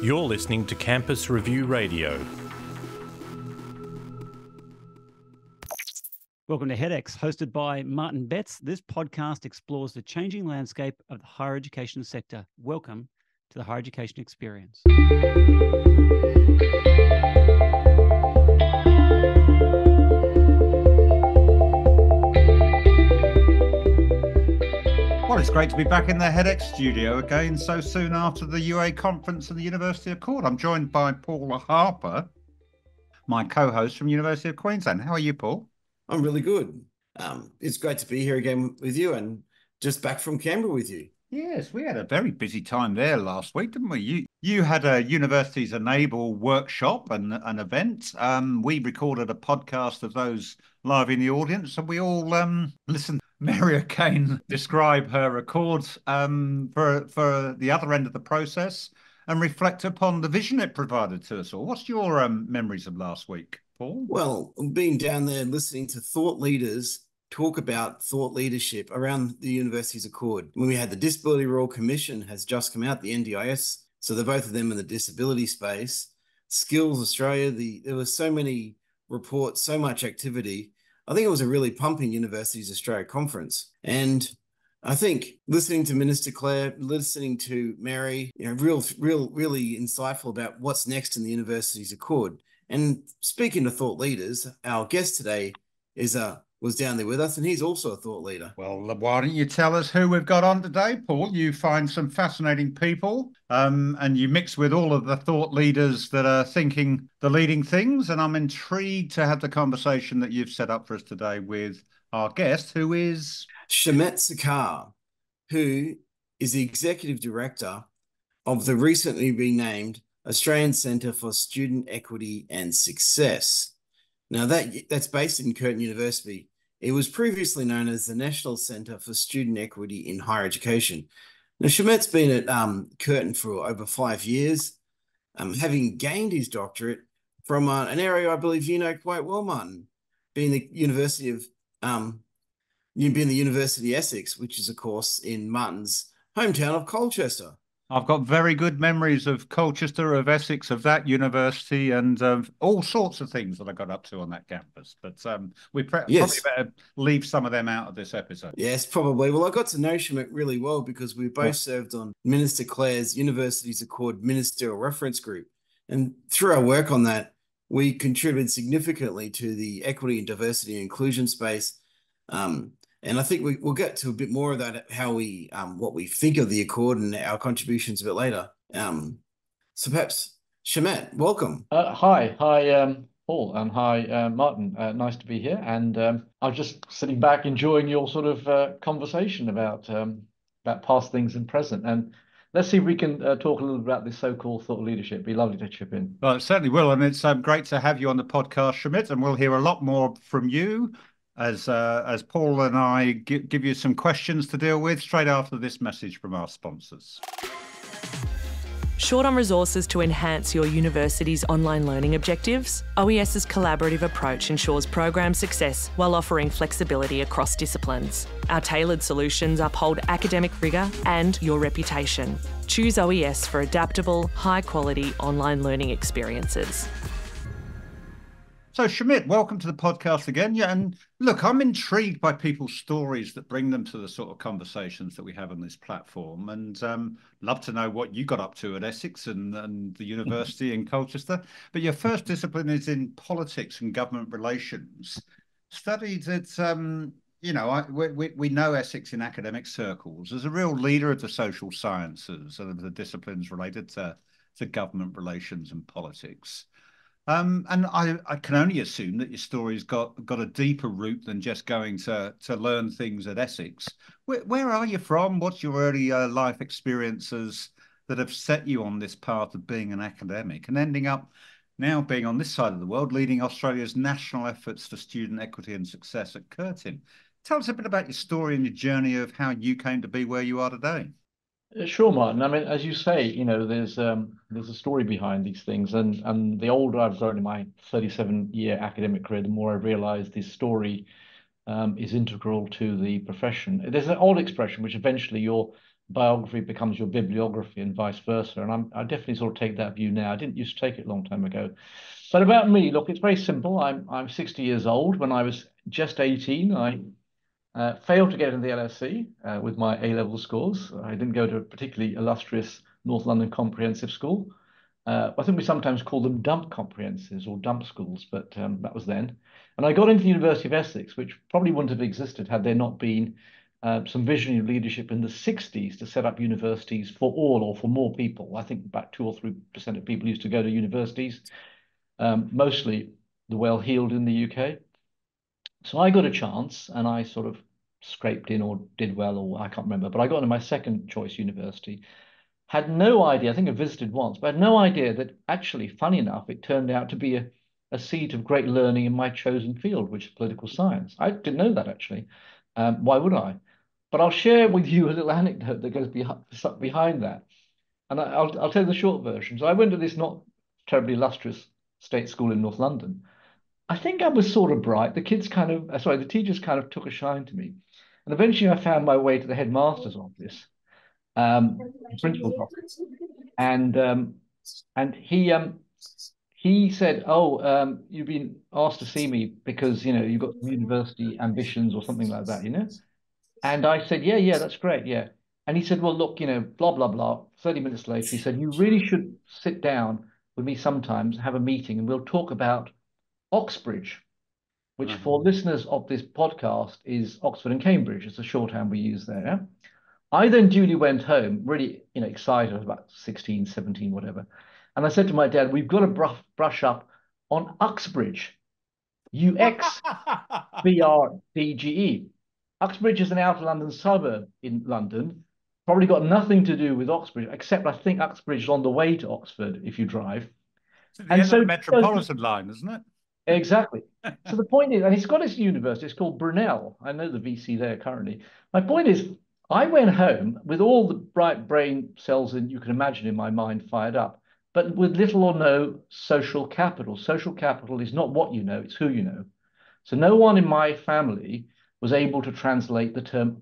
You're listening to Campus Review Radio. Welcome to HEDx, hosted by Martin Betts. This podcast explores the changing landscape of the higher education sector. Welcome to the Higher Education Experience. Well, it's great to be back in the HEDx studio again so soon after the UA conference at the University of Queensland. I'm joined by Paul Harpur, my co-host from University of Queensland. How are you, Paul? I'm really good. It's great to be here again with you and just back from Canberra with you. Yes, we had a very busy time there last week, didn't we? You had a Universities Enable workshop and an event. We recorded a podcast of those live in the audience, and we all listened. Mary Kane describe her records for the other end of the process and reflect upon the vision it provided to us all. What's your memories of last week, Paul? Well, being down there listening to thought leaders talk about thought leadership around the university's accord. When we had the Disability Royal Commission has just come out, the NDIS, so they're both of them in the disability space. Skills Australia, there were so many reports, so much activity. I think it was a really pumping Universities Australia conference. And I think listening to Minister Clare, listening to Mary, really insightful about what's next in the university's accord. And speaking to thought leaders, our guest today was down there with us, and he's also a thought leader. Well, why don't you tell us who we've got on today, Paul? You find some fascinating people, and you mix with all of the thought leaders that are thinking the leading things, and I'm intrigued to have the conversation that you've set up for us today with our guest, who is... Shamit Saggar, who is the Executive Director of the recently renamed Australian Centre for Student Equity and Success. Now, that's based in Curtin University. It was previously known as the National Centre for Student Equity in Higher Education. Now, Shamit's been at Curtin for over 5 years, having gained his doctorate from an area I believe you know quite well, Martin, being the University of Essex, which is, of course, in Martin's hometown of Colchester. I've got very good memories of Colchester, of Essex, of that university, and of all sorts of things that I got up to on that campus. But we probably better leave some of them out of this episode. Yes, probably. Well, I got to know Shamit really well because we both served on Minister Clare's Universities Accord Ministerial Reference Group. And through our work on that, we contributed significantly to the equity and diversity and inclusion space. And I think we'll get to a bit more of that, how we, what we think of the Accord and our contributions a bit later. So perhaps, Shamit, welcome. Hi, Paul, and hi, Martin. Nice to be here. And I was just sitting back enjoying your sort of conversation about past things and present. And let's see if we can talk a little about this so-called thought leadership. It'd be lovely to chip in. Well, it certainly will. And it's great to have you on the podcast, Shamit, and we'll hear a lot more from you as Paul and I give you some questions to deal with straight after this message from our sponsors. Short on resources to enhance your university's online learning objectives? OES's collaborative approach ensures program success while offering flexibility across disciplines. Our tailored solutions uphold academic rigour and your reputation. Choose OES for adaptable, high-quality online learning experiences. So, Shamit, welcome to the podcast again. Yeah, and look, I'm intrigued by people's stories that bring them to the sort of conversations that we have on this platform, and love to know what you got up to at Essex and the university in Colchester. But your first discipline is in politics and government relations. Studied at, we know Essex in academic circles as a real leader of the social sciences and of the disciplines related to government relations and politics. And I can only assume that your story's got a deeper root than just going to learn things at Essex. Where are you from? What's your early life experiences that have set you on this path of being an academic and ending up now being on this side of the world, leading Australia's national efforts for student equity and success at Curtin? Tell us a bit about your story and your journey of how you came to be where you are today. Sure, Martin. I mean, as you say, there's a story behind these things, and the older I've grown in my 37-year academic career, the more I've realised this story is integral to the profession. There's an old expression which eventually you're biography becomes your bibliography and vice versa. And I definitely sort of take that view now. I didn't used to take it a long time ago. But about me, look, it's very simple. I'm 60 years old. When I was just 18, I failed to get into the LSE with my A-level scores. I didn't go to a particularly illustrious North London comprehensive school. I think we sometimes call them dump comprehensives or dump schools, but that was then. And I got into the University of Essex, which probably wouldn't have existed had there not been some visionary leadership in the 60s to set up universities for all or for more people. I think about 2 or 3% of people used to go to universities, mostly the well-heeled in the UK. So I got a chance and I sort of scraped in or did well, or I can't remember, but I got into my second choice university. Had no idea, I think I visited once, but had no idea that actually, funny enough, it turned out to be a seat of great learning in my chosen field, which is political science. I didn't know that actually. Why would I? But I'll share with you a little anecdote that goes behind that. And I'll tell you the short version. So I went to this not terribly illustrious state school in North London. I think I was sort of bright. The the teachers kind of took a shine to me. And eventually I found my way to the headmaster's office, principal's office. And he said, "Oh, you've been asked to see me because, you've got some university ambitions or something like that, And I said, yeah, that's great, yeah. And he said, well, look, blah, blah, blah. 30 minutes later, he said, you really should sit down with me sometimes, have a meeting, and we'll talk about Oxbridge, which for listeners of this podcast is Oxford and Cambridge. It's a shorthand we use there. Yeah? I then duly went home, really, excited, about 16, 17, whatever. And I said to my dad, we've got to brush up on Uxbridge, Uxbrdge. Uxbridge is an outer London suburb in London, probably got nothing to do with Oxbridge, except I think Uxbridge is on the way to Oxford if you drive. It's at the end of the Metropolitan line, isn't it? Exactly. So the point is, and it's got its university, it's called Brunel. I know the VC there currently. My point is, I went home with all the bright brain cells that you can imagine in my mind fired up, but with little or no social capital. Social capital is not what you know, it's who you know. So no one in my family was able to translate the term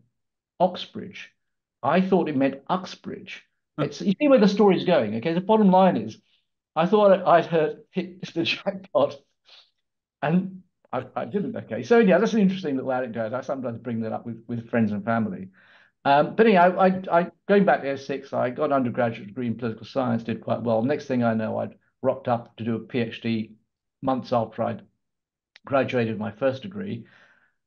Oxbridge. I thought it meant Uxbridge. You see where the story's going, okay? The bottom line is, I thought I'd hit the jackpot, and I didn't, okay? So yeah, that's an interesting little anecdote. I sometimes bring that up with friends and family. But anyway, I going back to Essex, I got an undergraduate degree in political science, did quite well. Next thing I know, I'd rocked up to do a PhD months after I'd graduated my first degree.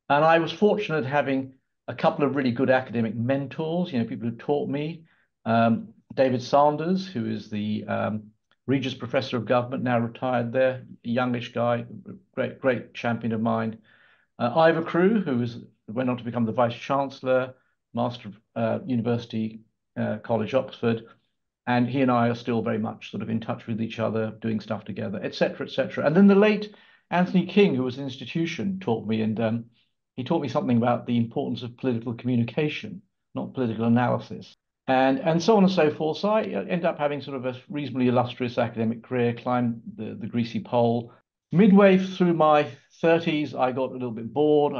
And I was fortunate having a couple of really good academic mentors, people who taught me. David Sanders, who is the Regis Professor of Government, now retired there, a youngish guy, great champion of mine. Ivor Crewe, who went on to become the Vice Chancellor, Master of University College, Oxford. And he and I are still very much sort of in touch with each other, doing stuff together, et cetera, et cetera. And then the late Anthony King, who was an institution, taught me, and he taught me something about the importance of political communication, not political analysis, and so on and so forth. So I ended up having sort of a reasonably illustrious academic career, climbed the greasy pole. Midway through my 30s, I got a little bit bored.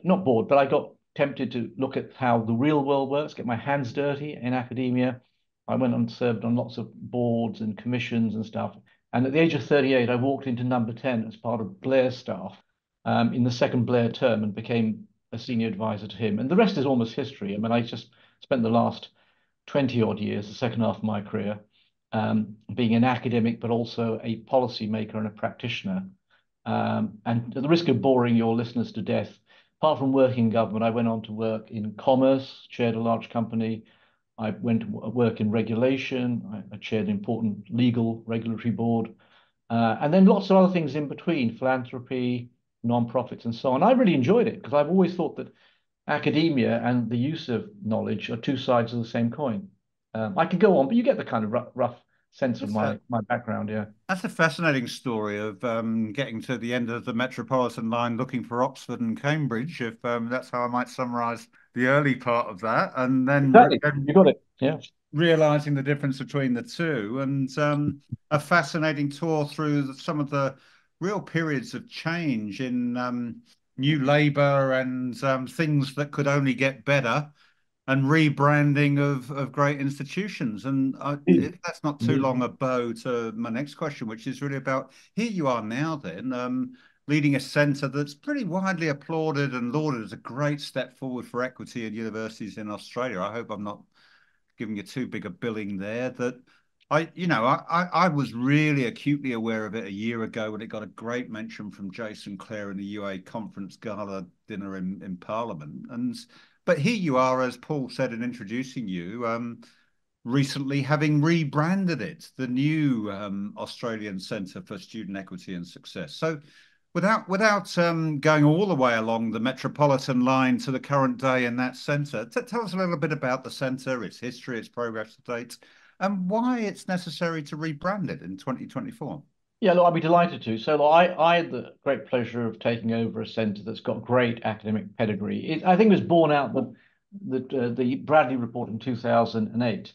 Not bored, but I got tempted to look at how the real world works, get my hands dirty in academia. I went and served on lots of boards and commissions and stuff. And at the age of 38, I walked into number 10 as part of Blair's staff in the second Blair term and became a senior advisor to him. And the rest is almost history. I mean, I just spent the last 20 odd years, the second half of my career, being an academic, but also a policy maker and a practitioner. And at the risk of boring your listeners to death, apart from working in government, I went on to work in commerce, chaired a large company. I went to work in regulation. I chaired an important legal regulatory board. And then lots of other things in between, philanthropy, non-profits and so on. I really enjoyed it because I've always thought that academia and the use of knowledge are two sides of the same coin. I could go on, but you get the kind of rough sense of my background, yeah. That's a fascinating story of getting to the end of the Metropolitan line looking for Oxford and Cambridge, if that's how I might summarise the early part of that. And then exactly. You got it, yeah. Realising the difference between the two, and a fascinating tour through some of the real periods of change in New Labour and things that could only get better. and rebranding of great institutions. And if that's not too long a bow to my next question, which is really about, here you are now then, leading a centre that's pretty widely applauded and lauded as a great step forward for equity in universities in Australia. I hope I'm not giving you too big a billing there. That I was really acutely aware of it a year ago when it got a great mention from Jason Clare in the UA conference gala dinner in Parliament. But here you are, as Paul said in introducing you, recently having rebranded it, the new Australian Centre for Student Equity and Success. So without going all the way along the metropolitan line to the current day in that centre, tell us a little bit about the centre, its history, its progress to date, and why it's necessary to rebrand it in 2024. Yeah, look, I'd be delighted to. So look, I had the great pleasure of taking over a centre that's got great academic pedigree. I think it was born out the Bradley report in 2008.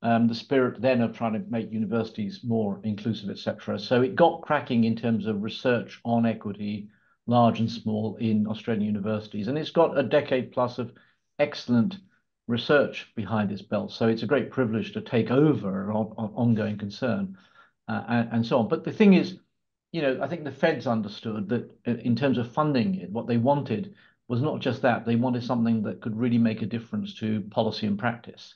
The spirit then of trying to make universities more inclusive, etc. So it got cracking in terms of research on equity, large and small, in Australian universities. And it's got a decade plus of excellent research behind its belt. So it's a great privilege to take over an ongoing concern and so on. But the thing is, I think the Feds understood that in terms of funding it, what they wanted was not just that. They wanted something that could really make a difference to policy and practice.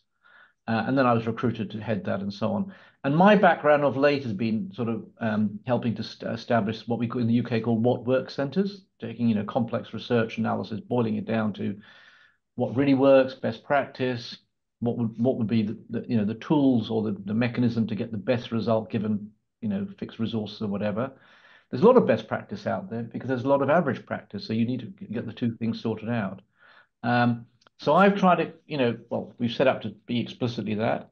And then I was recruited to head that and so on. And my background of late has been sort of helping to establish what we in the UK call what works centres, taking complex research analysis, boiling it down to what really works, best practice, what would be the tools or the mechanism to get the best result given fixed resources or whatever. There's a lot of best practice out there because there's a lot of average practice, so you need to get the two things sorted out. So I've tried to, we've set up to be explicitly that.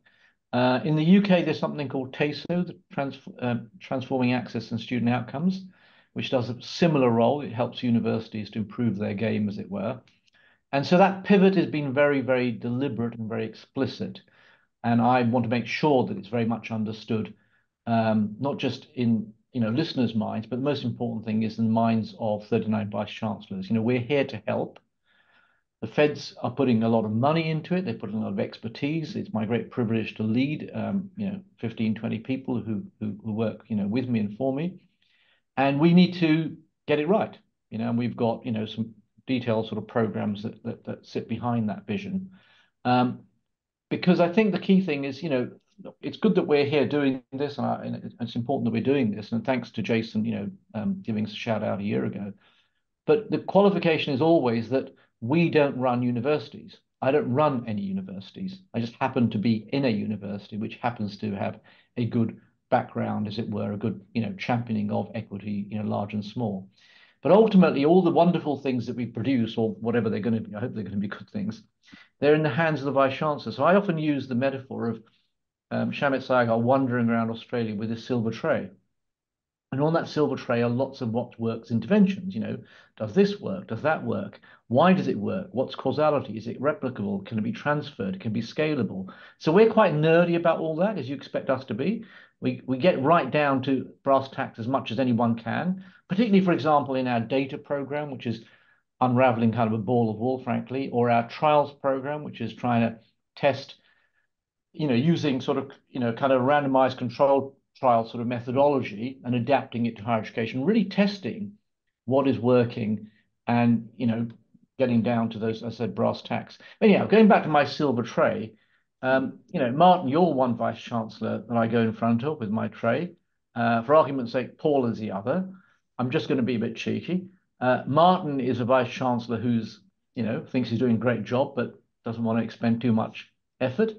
In the UK, there's something called TASO, the Transforming Access and Student Outcomes, which does a similar role. It helps universities to improve their game, as it were. And so that pivot has been very, very deliberate and very explicit. And I want to make sure that it's very much understood, not just in listeners' minds, but the most important thing is in the minds of 39 vice chancellors. We're here to help. The Feds are putting a lot of money into it. They're putting a lot of expertise. It's my great privilege to lead, 15, 20 people who work, with me and for me. And we need to get it right, and we've got, some detailed sort of programs that sit behind that vision. Because I think the key thing is, it's good that we're here doing this, and it's important that we're doing this. And thanks to Jason, giving us a shout out a year ago. But the qualification is always that we don't run universities. I don't run any universities. I just happen to be in a university which happens to have a good background, as it were, a good, championing of equity, large and small. But ultimately, all the wonderful things that we produce, or whatever they're going to be, I hope they're going to be good things, they're in the hands of the Vice Chancellor. So I often use the metaphor of Shamit Saggar wandering around Australia with his silver tray. And on that silver tray are lots of what works interventions. Does this work? Does that work? Why does it work? What's causality? Is it replicable? Can it be transferred? Can it be scalable? So we're quite nerdy about all that, as you expect us to be. We get right down to brass tacks as much as anyone can, particularly, for example, in our data program, which is unraveling kind of a ball of wool, frankly, or our trials program, which is trying to test, using sort of, kind of randomized controlled trial sort of methodology and adapting it to higher education, really testing what is working and, getting down to those, as I said, brass tacks. Anyhow, going back to my silver tray, Martin, you're one vice chancellor that I go in front of with my tray. For argument's sake, Paul is the other. I'm just going to be a bit cheeky. Martin is a vice chancellor who's, thinks he's doing a great job, but doesn't want to expend too much effort.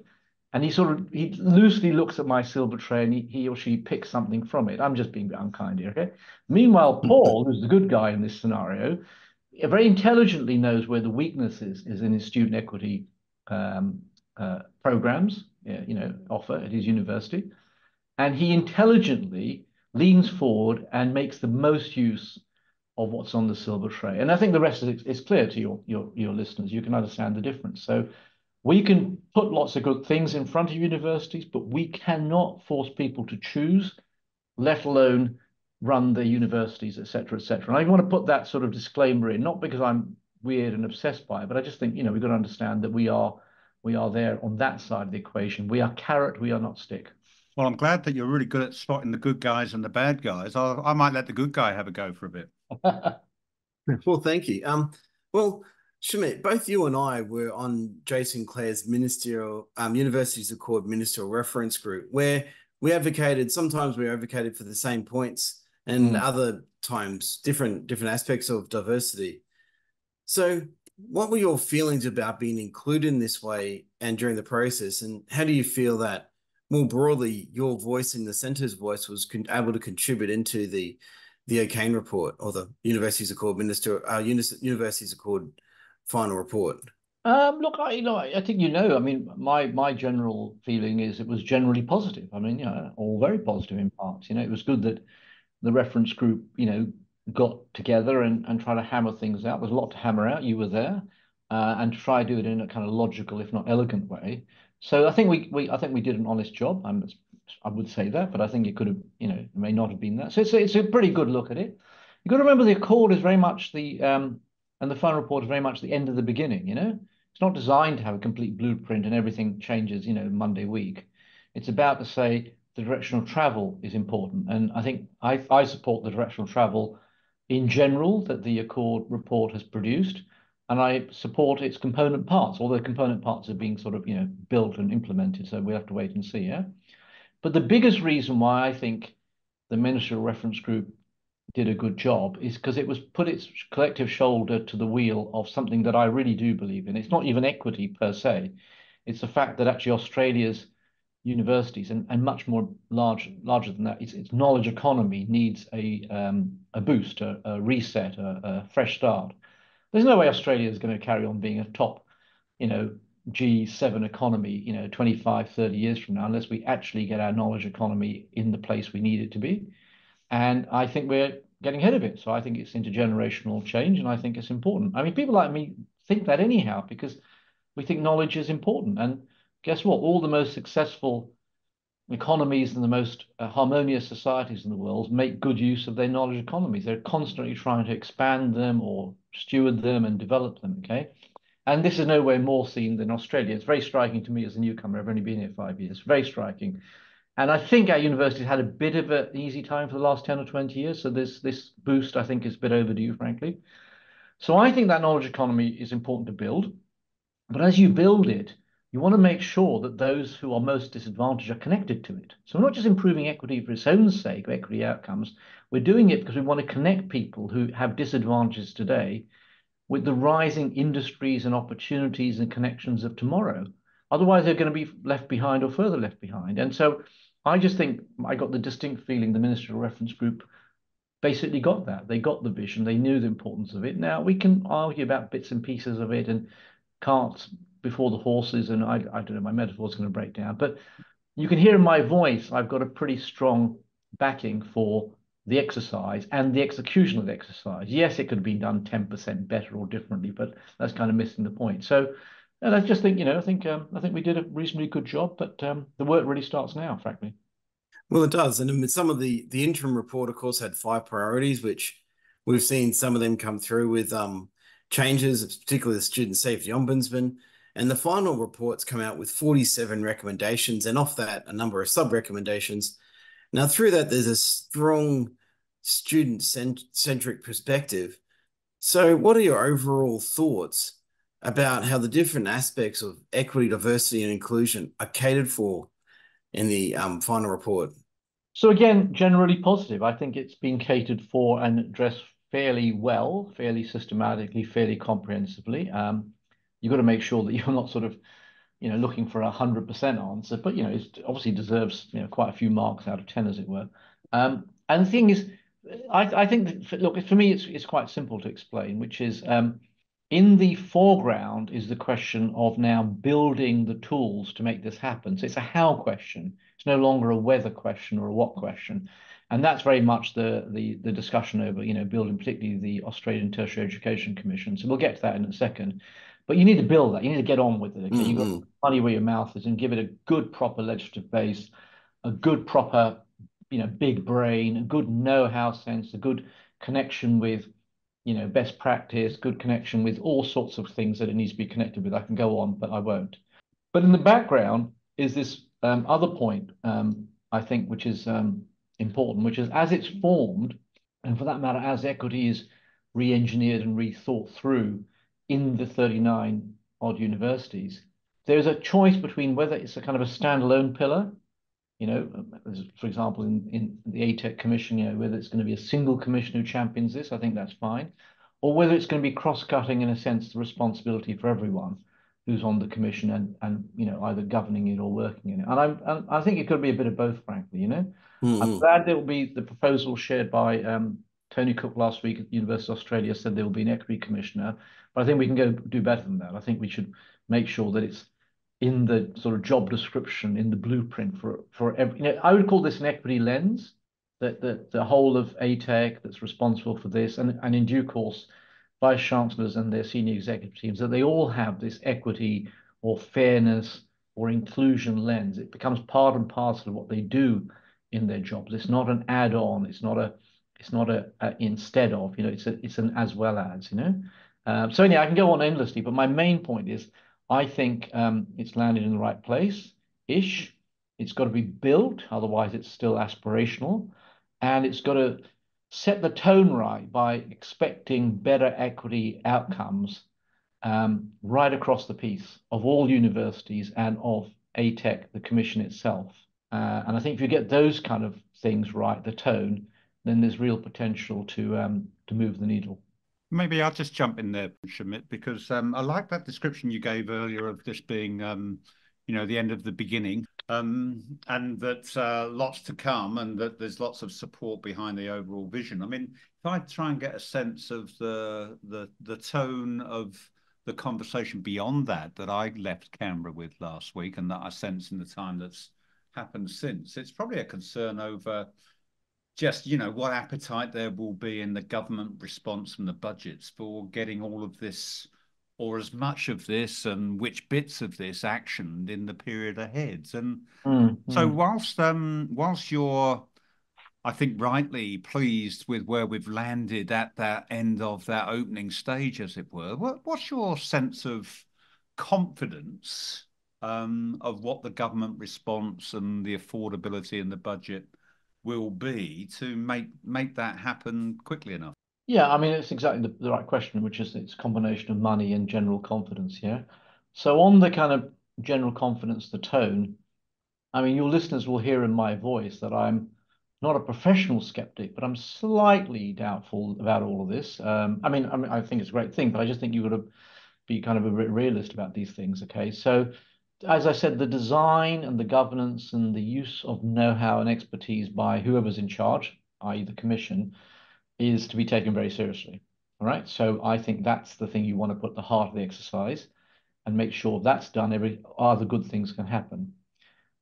And he loosely looks at my silver tray and he or she picks something from it. I'm just being a bit unkind here, okay? Meanwhile, Paul, who's the good guy in this scenario, very intelligently knows where the weakness is in his student equity programs, offer at his university. And he intelligently leans forward and makes the most use of what's on the silver tray. And I think the rest is clear to your listeners. You can understand the difference. So we can put lots of good things in front of universities, but we cannot force people to choose, let alone run their universities, et cetera, et cetera. And I want to put that sort of disclaimer in, not because I'm weird and obsessed by it, but I just think, we've got to understand that we are we are there on that side of the equation. We are carrot, we are not stick. Well, I'm glad that you're really good at spotting the good guys and the bad guys. I might let the good guy have a go for a bit. Well, thank you. Well, Shamit, both you and I were on Jason Clare's ministerial Universities Accord ministerial reference group, where sometimes we advocated for the same points, and other times different aspects of diversity. So what were your feelings about being included in this way and during the process, and how do you feel that more broadly your voice and the centre's voice was able to contribute into the O'Kane report, or the Universities Accord Universities Accord final report? Look, I think I mean, my general feeling is it was generally positive. I mean, all very positive in parts. It was good that the reference group, got together and try to hammer things out. There's a lot to hammer out. You were there, and to try to do it in a kind of logical, if not elegant way. So I think we did an honest job. I would say that, but I think it could have, it may not have been that. So it's a pretty good look at it. You've got to remember the Accord is very much and the final report is very much the end of the beginning. It's not designed to have a complete blueprint and everything changes, Monday week. It's about to say the direction of travel is important, and I think I support the direction of travel in general that the Accord report has produced, and I support its component parts. All the component parts are being sort of built and implemented, so we have to wait and see. Yeah. But the biggest reason why I think the ministerial reference group did a good job is because it was put its collective shoulder to the wheel of something that I really do believe in. It's not even equity per se. It's the fact that actually Australia's universities and much more larger than that, its knowledge economy needs a boost, a reset, a fresh start. There's no way Australia is going to carry on being a top, G7 economy, 25, 30 years from now, unless we actually get our knowledge economy in the place we need it to be. And I think we're getting ahead of it. So I think it's intergenerational change, and I think it's important. I mean, people like me think that anyhow, because we think knowledge is important. And guess what? All the most successful economies and the most harmonious societies in the world make good use of their knowledge economies. They're constantly trying to expand them or steward them and develop them, okay? And this is nowhere more seen than Australia. It's very striking to me as a newcomer. I've only been here 5 years. Very striking. And I think our university's had a bit of an easy time for the last 10 or 20 years. So this boost, I think, is a bit overdue, frankly. So I think that knowledge economy is important to build. But as you build it, you want to make sure that those who are most disadvantaged are connected to it. So we're not just improving equity for its own sake, equity outcomes. We're doing it because we want to connect people who have disadvantages today with the rising industries and opportunities and connections of tomorrow. Otherwise, they're going to be left behind or further left behind. And so I just think I got the distinct feeling the ministerial reference group basically got that. They got the vision. They knew the importance of it. Now, we can argue about bits and pieces of it and carts before the horses, and I don't know, my metaphor is going to break down. But you can hear in my voice, I've got a pretty strong backing for the exercise and the execution of the exercise. Yes, it could have been done 10% better or differently, but that's kind of missing the point. So, and I just think, I think we did a reasonably good job, but the work really starts now, frankly. Well, it does. And some of the interim report, of course, had 5 priorities, which we've seen some of them come through with changes, particularly the Student Safety Ombudsman. And the final report's come out with 47 recommendations, and off that, a number of sub-recommendations. Now, through that, there's a strong student-centric perspective. So what are your overall thoughts about how the different aspects of equity, diversity, and inclusion are catered for in the final report? So again, generally positive. I think it's been catered for and addressed fairly well, fairly systematically, fairly comprehensively. You've got to make sure that you're not sort of, looking for 100% answer, but, it obviously deserves, quite a few marks out of 10, as it were. And the thing is, I think, look, for me, it's quite simple to explain, which is in the foreground is the question of now building the tools to make this happen. So it's a how question. It's no longer a whether question or a what question. And that's very much the discussion over, building particularly the Australian Tertiary Education Commission. So we'll get to that in a second. But you need to build that. You need to get on with it. Okay? You've got to put money where your mouth is and give it a good, proper legislative base, a good, proper, big brain, a good know-how sense, a good connection with, best practice, good connection with all sorts of things that it needs to be connected with. I can go on, but I won't. But in the background is this other point, I think, which is important, which is as it's formed, and for that matter, as equity is re-engineered and rethought through in the 39 odd universities, there's a choice between whether it's a kind of a standalone pillar, for example, in the ATEC commission, whether it's going to be a single commission who champions this, I think that's fine, or whether it's going to be cross-cutting in a sense, the responsibility for everyone who's on the commission and either governing it or working in it. And I think it could be a bit of both, frankly. I'm glad there will be the proposal shared by Tony Cook last week at the University of Australia said there will be an equity commissioner, but I think we can go do better than that. I think we should make sure that it's in the sort of job description, in the blueprint for every, I would call this an equity lens, that the whole of ATEC that's responsible for this, and in due course, vice chancellors and their senior executive teams, that they all have this equity or fairness or inclusion lens. It becomes part and parcel of what they do in their jobs. It's not an add-on. It's not a instead of. It's an as well as. So anyway, I can go on endlessly, but my main point is, I think it's landed in the right place-ish. It's got to be built, otherwise it's still aspirational, and it's got to set the tone right by expecting better equity outcomes right across the piece of all universities and of ATEC, the commission itself. And I think if you get those kind of things right, the tone, then there's real potential to move the needle. Maybe I'll just jump in there, Shamit, because I like that description you gave earlier of this being, the end of the beginning, and that lots to come, and that there's lots of support behind the overall vision. I mean, if I try and get a sense of the tone of the conversation beyond that I left Canberra with last week, and that I sense in the time that's happened since, it's probably a concern over just, what appetite there will be in the government response from the budgets for getting all of this, or as much of this, and which bits of this actioned in the period ahead. And so whilst you're, I think, rightly pleased with where we've landed at that end of that opening stage, as it were, what's your sense of confidence of what the government response and the affordability in the budget will be to make that happen quickly enough? Yeah, I mean, it's exactly the right question, which is it's a combination of money and general confidence here. So on the kind of general confidence, the tone, I mean, your listeners will hear in my voice that I'm not a professional skeptic, but I'm slightly doubtful about all of this. I mean, I think it's a great thing, but I just think you've got to be kind of a realist about these things, okay? So as I said, the design and the governance and the use of know-how and expertise by whoever's in charge, i.e. the commission, is to be taken very seriously. All right. So I think that's the thing you want to put at the heart of the exercise and make sure that's done. Other good things can happen.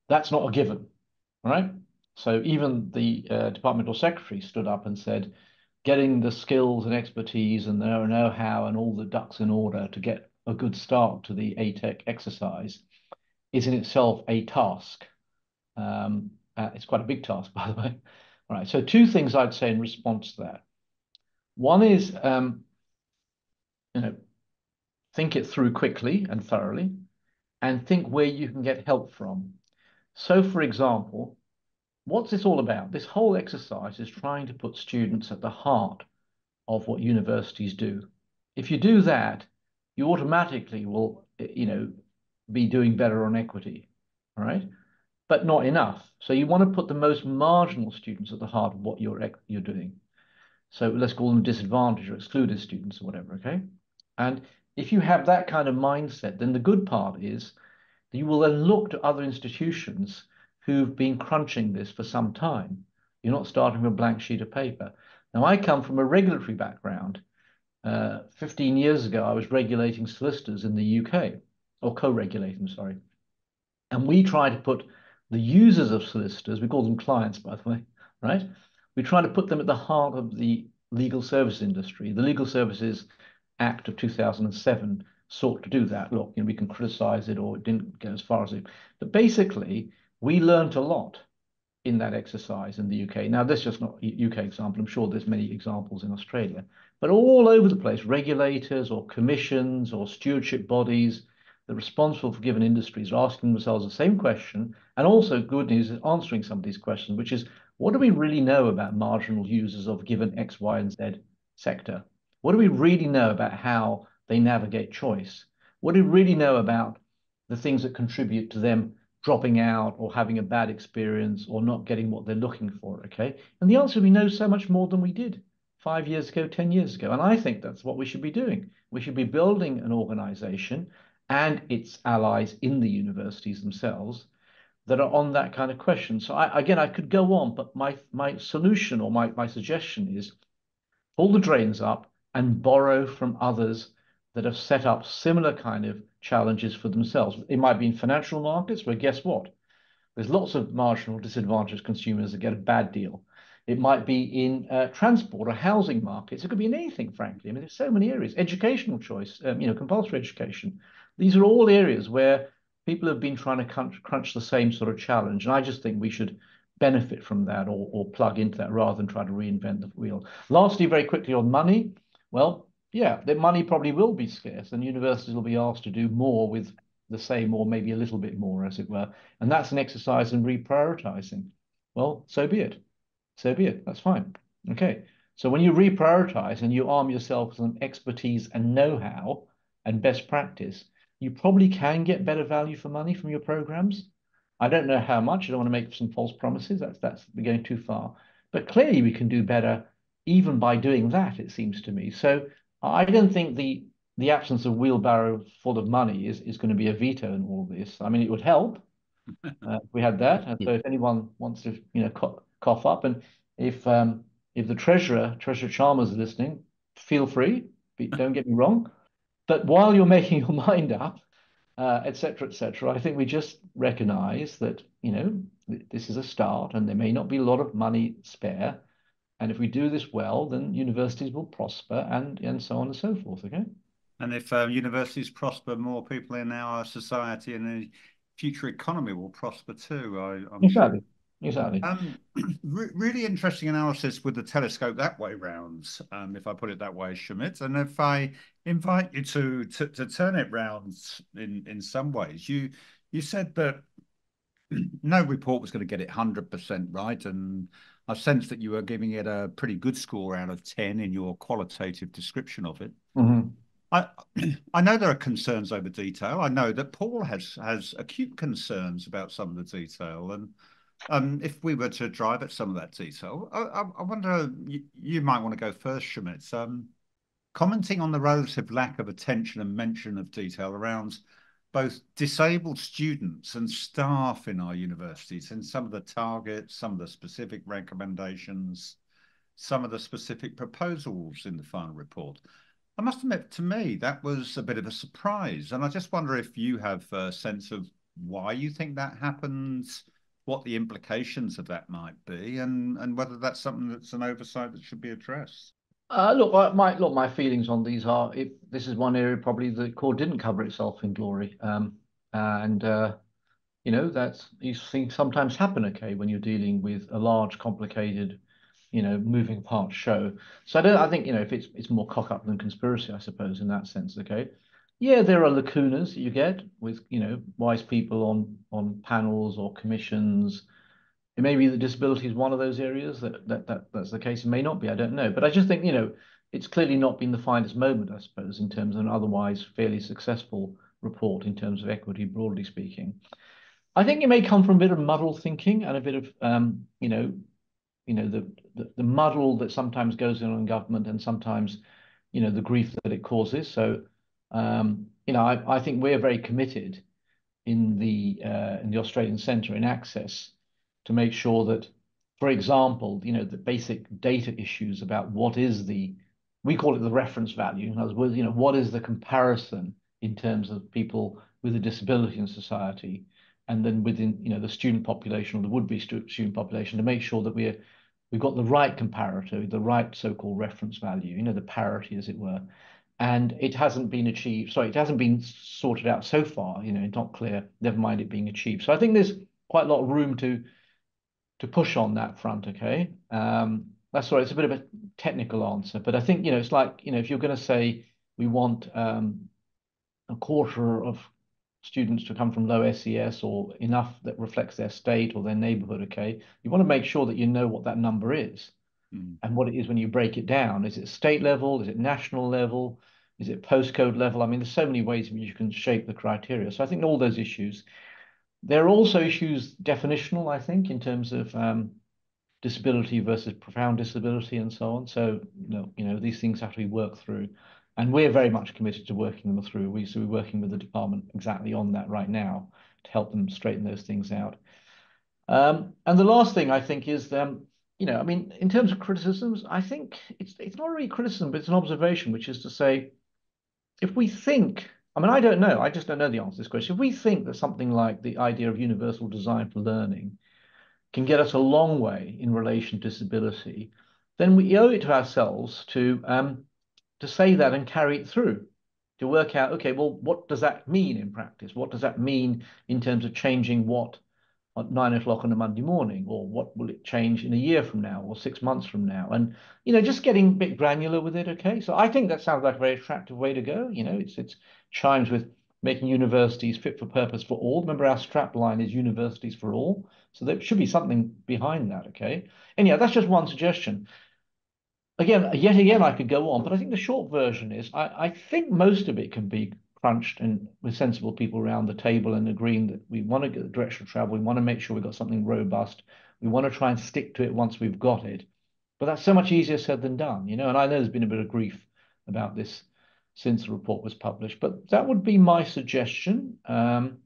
That's not a given. All right. So even the departmental secretary stood up and said, getting the skills and expertise and the know-how and all the ducks in order to get a good start to the ATEC exercise is in itself a task. It's quite a big task, by the way. All right, so two things I'd say in response to that. One is, think it through quickly and thoroughly, and think where you can get help from. So, for example, what's this all about? This whole exercise is trying to put students at the heart of what universities do. If you do that, you automatically will, be doing better on equity, all right? But not enough. So you want to put the most marginal students at the heart of what you're doing. So let's call them disadvantaged or excluded students or whatever, okay? And if you have that kind of mindset, then the good part is that you will then look to other institutions who've been crunching this for some time. You're not starting with a blank sheet of paper. Now, I come from a regulatory background. 15 years ago, I was regulating solicitors in the UK, or co-regulating, sorry. And we try to put the users of solicitors, we call them clients, by the way, right? We try to put them at the heart of the legal service industry. The Legal Services Act of 2007 sought to do that. Look, we can criticize it or it didn't go as far as it. But basically, we learned a lot in that exercise in the UK. Now, this is just not a UK example. I'm sure there's many examples in Australia. But all over the place, regulators or commissions or stewardship bodies, that are responsible for given industries are asking themselves the same question, and also good news is answering some of these questions, which is, what do we really know about marginal users of given X, Y, and Z sector? What do we really know about how they navigate choice? What do we really know about the things that contribute to them dropping out or having a bad experience or not getting what they're looking for, okay? And the answer, we know so much more than we did 5 years ago, 10 years ago. And I think that's what we should be doing. We should be building an organization and its allies in the universities themselves that are on that kind of question. So again, I could go on, but my solution or my suggestion is pull the drains up and borrow from others that have set up similar kind of challenges for themselves. It might be in financial markets where, guess what? There's lots of marginal disadvantaged consumers that get a bad deal. It might be in transport or housing markets. It could be in anything, frankly. I mean, there's so many areas. Educational choice, compulsory education. These are all areas where people have been trying to crunch the same sort of challenge. And I just think we should benefit from that or plug into that rather than try to reinvent the wheel. Lastly, very quickly on money. Well, yeah, the money probably will be scarce and universities will be asked to do more with the same or maybe a little bit more, as it were. And that's an exercise in reprioritizing. Well, so be it. So be it. That's fine. Okay. So when you reprioritize and you arm yourself with some expertise and know-how and best practice, you probably can get better value for money from your programs. I don't know how much. I don't want to make some false promises. That's going too far. But clearly we can do better even by doing that, it seems to me. So I don't think the absence of wheelbarrow full of money is going to be a veto in all this. I mean, it would help if we had that. And so if anyone wants to, cough up, and if the Treasurer Chalmers is listening, feel free. Don't get me wrong. But while you're making your mind up, et cetera, I think we just recognise that, this is a start and there may not be a lot of money spare. And if we do this well, then universities will prosper and so on and so forth, okay? And if universities prosper, more people in our society and the future economy will prosper too, I'm Exactly. sure. Exactly. Really interesting analysis with the telescope that way round, if I put it that way, Shamit. And if I invite you to turn it round in some ways, you said that no report was going to get it 100% right, and I sense that you were giving it a pretty good score out of 10 in your qualitative description of it. Mm-hmm. I know there are concerns over detail. I know that Paul has acute concerns about some of the detail, and if we were to drive at some of that detail, I wonder, you might want to go first, Shamit. Commenting on the relative lack of attention and mention of detail around both disabled students and staff in our universities, and some of the targets, some of the specific recommendations, some of the specific proposals in the final report. I must admit, to me, that was a bit of a surprise. And I just wonder if you have a sense of why you think that happens, what the implications of that might be, and whether that's something that's an oversight that should be addressed. My feelings on these are, this is one area probably the core didn't cover itself in glory. That's, these things sometimes happen, okay, when you're dealing with a large, complicated, moving part show. So I think, if it's more cock up than conspiracy, I suppose, in that sense, okay. Yeah, there are lacunas that you get with, wise people on panels or commissions. It may be that disability is one of those areas that's the case. It may not be, I don't know. But I just think, it's clearly not been the finest moment, I suppose, in terms of an otherwise fairly successful report in terms of equity, broadly speaking. I think it may come from a bit of muddled thinking and a bit of, the muddle that sometimes goes on in government and sometimes, the grief that it causes. So, I think we're very committed in the Australian Centre in ACSES to make sure that, for example, the basic data issues about what is we call it the reference value. In other words, what is the comparison in terms of people with a disability in society, and then within, the student population or the would-be student population, to make sure that we've got the right comparator, the right so-called reference value, the parity, as it were. And it hasn't been achieved. Sorry, it hasn't been sorted out so far. It's not clear, never mind it being achieved. So I think there's quite a lot of room to push on that front, okay? That's right, it's a bit of a technical answer, but I think, it's like, if you're going to say we want a quarter of students to come from low SES or enough that reflects their state or their neighborhood, okay, you want to make sure that you know what that number is and what it is when you break it down. Is it state level? Is it national level? Is it postcode level? I mean, there's so many ways in which you can shape the criteria. So I think all those issues. There are also issues definitional, I think, in terms of disability versus profound disability and so on. So, these things have to be worked through. And we're very much committed to working them through. So we're working with the department exactly on that right now to help them straighten those things out. And the last thing I think is, in terms of criticisms, I think it's not really criticism, but it's an observation, which is to say, if we think, I don't know, I just don't know the answer to this question. If we think that something like the idea of universal design for learning can get us a long way in relation to disability, then we owe it to ourselves to say that and carry it through, to work out, okay, well, what does that mean in practice? What does that mean in terms of changing what at 9 o'clock on a Monday morning, or what will it change in a year from now or 6 months from now? And, just getting a bit granular with it, okay? So I think that sounds like a very attractive way to go. It's chimes with making universities fit for purpose for all. Remember, our strap line is universities for all. So there should be something behind that, okay? And yeah, that's just one suggestion. Yet again, I could go on, but I think the short version is I think most of it can be crunched and with sensible people around the table and agreeing that we want to get the direction of travel. We want to make sure we've got something robust. We want to try and stick to it once we've got it. But that's so much easier said than done, and I know there's been a bit of grief about this since the report was published, but that would be my suggestion. And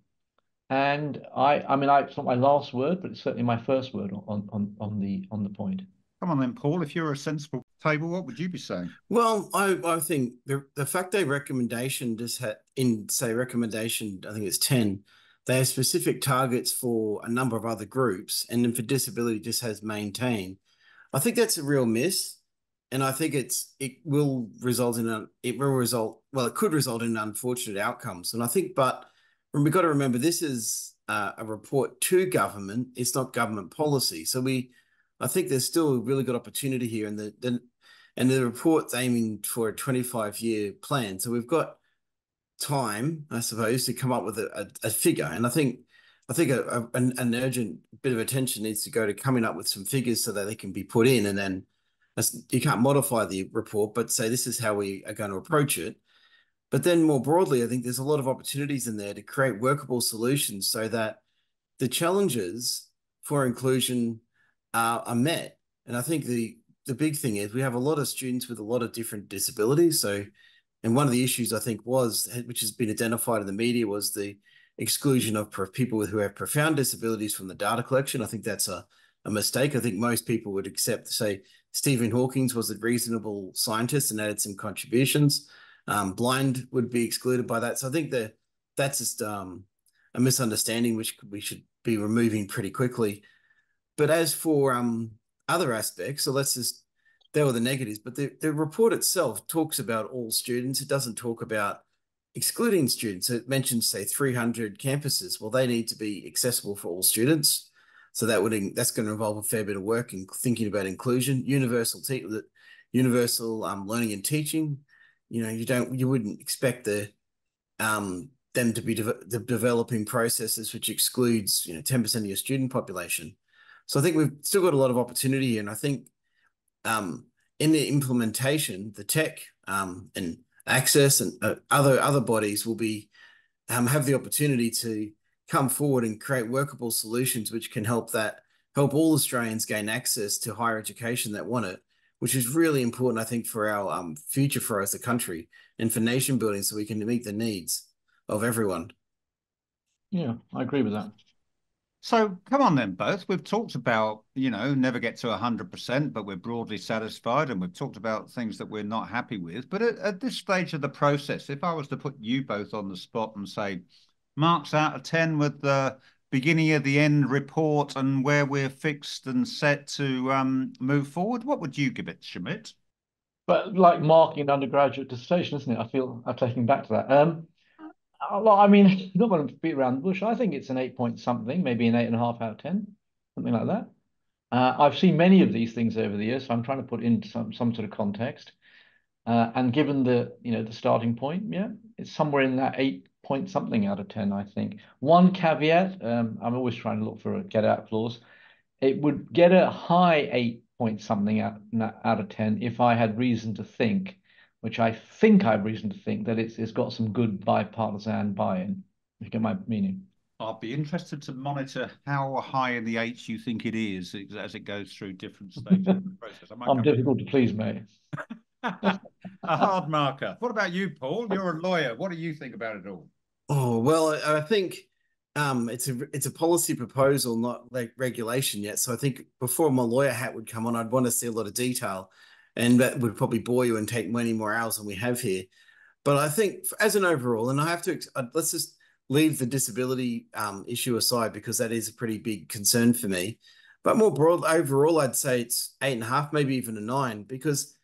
it's not my last word, but it's certainly my first word on the point. Come on then, Paul. If you're a sensible table, what would you be saying? Well, I think the fact they recommendation just had recommendation, I think it's 10, they have specific targets for a number of other groups, and then for disability just has maintain. I think that's a real miss. And I think it could result in unfortunate outcomes. And I think, but we've got to remember, this is a report to government. It's not government policy. So I think there's still a really good opportunity here, and the report's aiming for a 25-year plan. So we've got time, I suppose, to come up with a figure. And I think an urgent bit of attention needs to go to coming up with some figures so that they can be put in, and then you can't modify the report, but say this is how we are going to approach it. But then more broadly, I think there's a lot of opportunities in there to create workable solutions so that the challenges for inclusion are met. And I think the big thing is we have a lot of students with a lot of different disabilities. And one of the issues I think which has been identified in the media, was the exclusion of people who have profound disabilities from the data collection. I think that's a mistake. I think most people would accept, say, Stephen Hawking was a reasonable scientist and added some contributions. Blind would be excluded by that. So I think that's just a misunderstanding which we should be removing pretty quickly. But as for other aspects, so there were the negatives, but the report itself talks about all students. It doesn't talk about excluding students. So it mentions, say, 300 campuses. Well, they need to be accessible for all students. So that's going to involve a fair bit of work in thinking about inclusion, universal learning and teaching. You wouldn't expect them to be developing processes which excludes 10% of your student population. So I think we've still got a lot of opportunity here, and I think in the implementation, the tech and ACSES and other bodies will have the opportunity to come forward and create workable solutions which can help all Australians gain access to higher education that want it, which is really important, I think, for our future for us as a country and for nation building, so we can meet the needs of everyone. Yeah, I agree with that. So come on then, both. We've talked about, never get to 100%, but we're broadly satisfied, and we've talked about things that we're not happy with. But at this stage of the process, if I was to put you both on the spot and say, marks out of 10 with the beginning of the end report and where we're fixed and set to move forward, what would you give it, Shamit? But like marking an undergraduate dissertation, isn't it? I feel I'm taking back to that. Not going to beat around the bush. I think it's an 8 point something, maybe an 8.5 out of 10, something like that. I've seen many of these things over the years, so I'm trying to put into some sort of context. And given the starting point, yeah, it's somewhere in that 8 point something out of 10, I think. One caveat, I'm always trying to look for a get out clause. It would get a high 8 point something out of 10 if I had reason to think, which I think I have reason to think that it's got some good bipartisan buy-in. You get my meaning? I'll be interested to monitor how high in the eights you think it is as it goes through different stages of the process. I'm difficult to please, mate. A hard marker. What about you, Paul? You're a lawyer. What do you think about it all? Oh, well, I think it's a policy proposal, not like regulation yet. So I think before my lawyer hat would come on, I'd want to see a lot of detail, and that would probably bore you and take many more hours than we have here. But I think as an overall, and I have to, let's just leave the disability issue aside because that is a pretty big concern for me. But more broad, overall, I'd say it's 8.5, maybe even a 9, because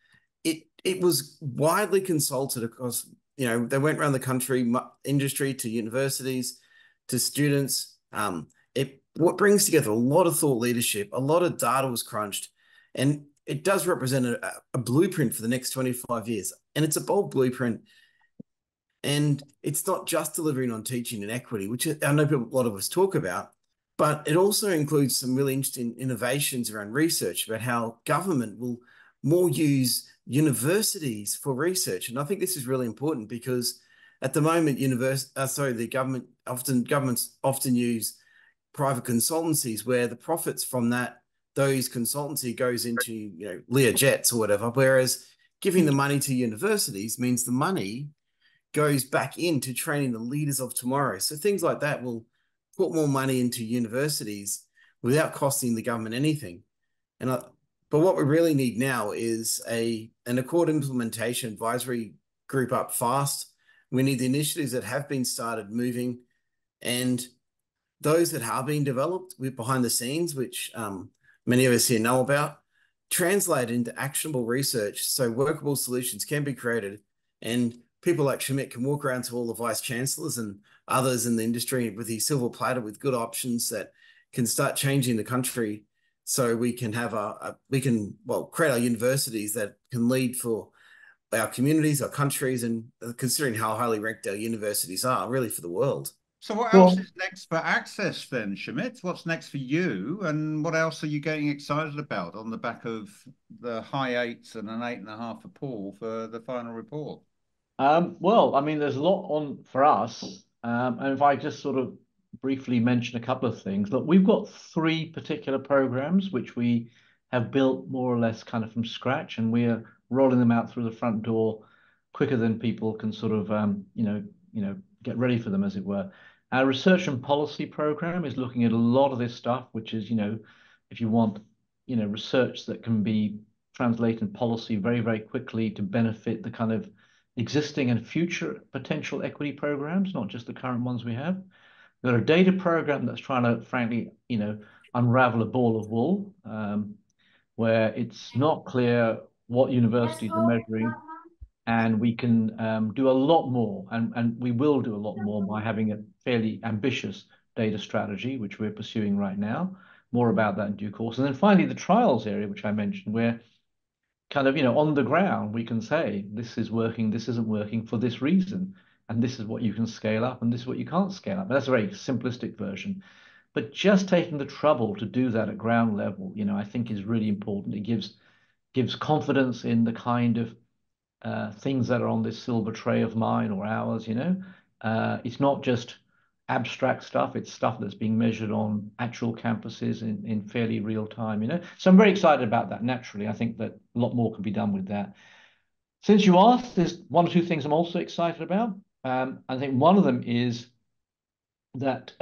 it was widely consulted across, they went around the country, industry to universities, to students. What brings together a lot of thought leadership, a lot of data was crunched, and it does represent a blueprint for the next 25 years. And it's a bold blueprint. And it's not just delivering on teaching and equity, which I know a lot of us talk about, but it also includes some really interesting innovations around research about how government will more use universities for research. And I think this is really important because at the moment, governments often use private consultancies where the profits from those consultancy goes into, Learjets or whatever, whereas giving the money to universities means the money goes back into training the leaders of tomorrow. So things like that will put more money into universities without costing the government anything. But what we really need now is an Accord implementation advisory group up fast. We need the initiatives that have been started moving, and those that are being developed with behind the scenes, which many of us here know about, translate into actionable research so workable solutions can be created, and people like Shamit can walk around to all the vice chancellors and others in the industry with his silver platter with good options that can start changing the country, so we can have create our universities that can lead for our communities, our countries, and considering how highly ranked our universities are, really for the world. So what else is next for ACSES then, Shamit? What's next for you, and what else are you getting excited about on the back of the high 8s and an 8.5 for Paul for the final report? Well, I mean, there's a lot on for us. And if I just sort of briefly mention a couple of things, look, we've got 3 particular programs which we have built more or less kind of from scratch, and we're rolling them out through the front door quicker than people can sort of, get ready for them, as it were. Our research and policy program is looking at a lot of this stuff, which is, if you want, research that can be translated in policy very, very quickly to benefit the kind of existing and future potential equity programs, not just the current ones we have. We've got a data program that's trying to, frankly, unravel a ball of wool, where it's not clear what universities are measuring, and we can do a lot more, and we will do a lot more by having a fairly ambitious data strategy, which we're pursuing right now. More about that in due course. And then finally, the trials area, which I mentioned, where kind of, on the ground, we can say, this is working, this isn't working for this reason, and this is what you can scale up, and this is what you can't scale up. And that's a very simplistic version. But just taking the trouble to do that at ground level, I think is really important. It gives confidence in the kind of things that are on this silver tray of mine or ours, It's not just abstract stuff, it's stuff that's being measured on actual campuses in fairly real time, So I'm very excited about that. Naturally, I think that a lot more can be done with that. Since you asked, there's 1 or 2 things I'm also excited about. I think one of them is that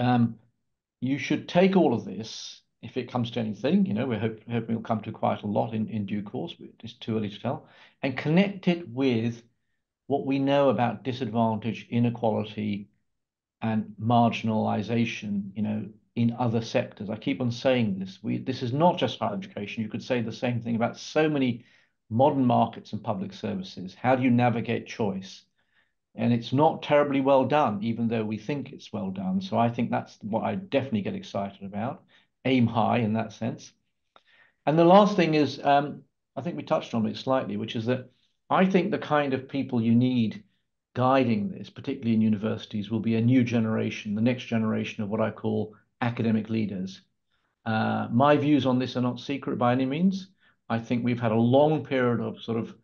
you should take all of this, if it comes to anything, we're hoping it'll come to quite a lot in due course, but it's too early to tell, and connect it with what we know about disadvantage, inequality, and marginalization, in other sectors. I keep on saying this. This is not just higher education. You could say the same thing about so many modern markets and public services. How do you navigate choice? And it's not terribly well done, even though we think it's well done. So I think that's what I definitely get excited about. Aim high in that sense. And the last thing is, I think we touched on it slightly, which is that I think the kind of people you need guiding this, particularly in universities, will be a new generation, the next generation of what I call academic leaders. My views on this are not secret by any means. I think we've had a long period of sort of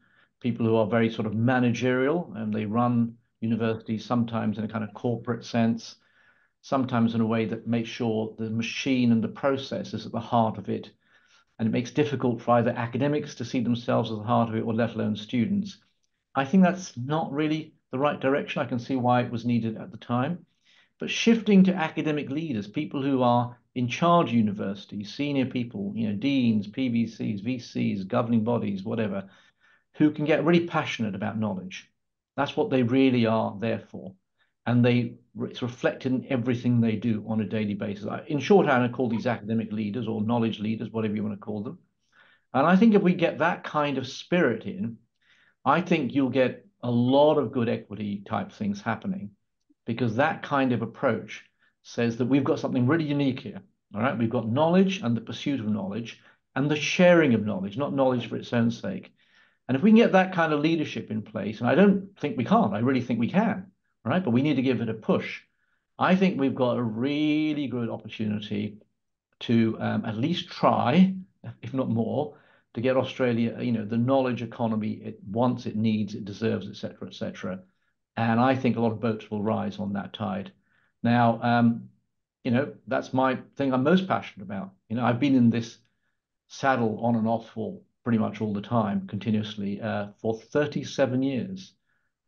people who are very sort of managerial, and they run universities sometimes in a kind of corporate sense, sometimes in a way that makes sure the machine and the process is at the heart of it. And it makes it difficult for either academics to see themselves at the heart of it, or let alone students. I think that's not really the right direction. I can see why it was needed at the time. But shifting to academic leaders, people who are in charge of universities, senior people, deans, PVCs, VCs, governing bodies, whatever, who can get really passionate about knowledge. That's what they really are there for. And it's reflected in everything they do on a daily basis. In shorthand, I call these academic leaders or knowledge leaders, whatever you want to call them. And I think if we get that kind of spirit in, I think you'll get a lot of good equity type things happening, because that kind of approach says that we've got something really unique here. All right, we've got knowledge and the pursuit of knowledge and the sharing of knowledge, not knowledge for its own sake. And if we can get that kind of leadership in place, and I don't think we can't, I really think we can, all right, but we need to give it a push. I think we've got a really good opportunity to at least try, if not more, to get Australia, the knowledge economy it wants, it needs, it deserves, et cetera, et cetera. And I think a lot of boats will rise on that tide. Now, that's my thing I'm most passionate about. I've been in this saddle on and off for pretty much all the time, continuously, for 37 years.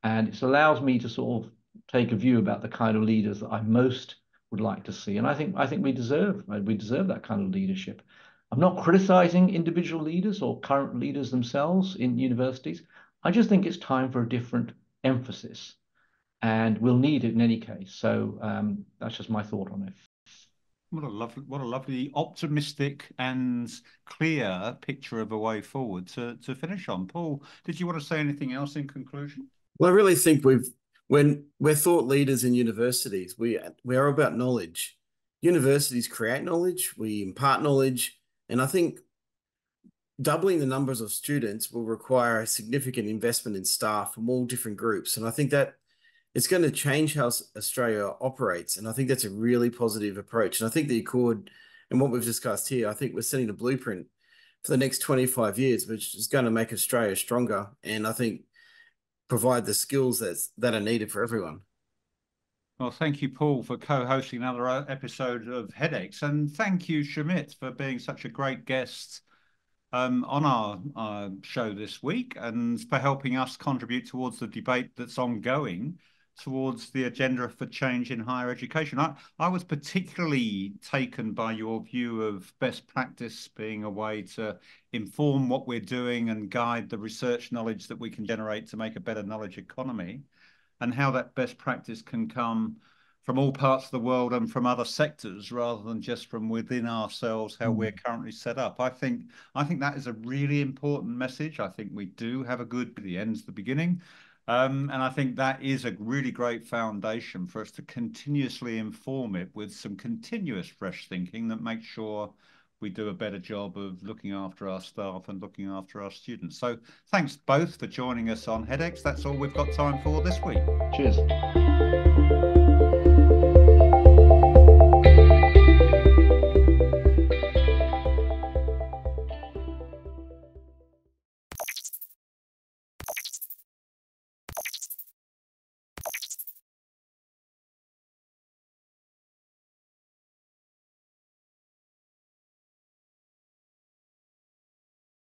And it allows me to sort of take a view about the kind of leaders that I most would like to see. And I think we deserve that kind of leadership. I'm not criticizing individual leaders or current leaders themselves in universities. I just think it's time for a different emphasis, and we'll need it in any case. So that's just my thought on it. What a lovely, optimistic and clear picture of a way forward to finish on. Paul, did you want to say anything else in conclusion? Well, I really think when we're thought leaders in universities, we are about knowledge. Universities create knowledge, we impart knowledge, and I think doubling the numbers of students will require a significant investment in staff from all different groups. And I think that it's going to change how Australia operates. And I think that's a really positive approach. And I think the Accord and what we've discussed here, I think we're setting a blueprint for the next 25 years, which is going to make Australia stronger. And I think provide the skills that are needed for everyone. Well, thank you, Paul, for co-hosting another episode of HEDx. And thank you, Shamit, for being such a great guest on our show this week, and for helping us contribute towards the debate that's ongoing towards the agenda for change in higher education. I was particularly taken by your view of best practice being a way to inform what we're doing and guide the research knowledge that we can generate to make a better knowledge economy, and how that best practice can come from all parts of the world and from other sectors rather than just from within ourselves, how we're currently set up. I think that is a really important message. I think we do have a good, the end's the beginning. And I think that is a really great foundation for us to continuously inform it with some continuous fresh thinking that makes sure we do a better job of looking after our staff and looking after our students. So thanks both for joining us on HEDx. That's all we've got time for this week. Cheers.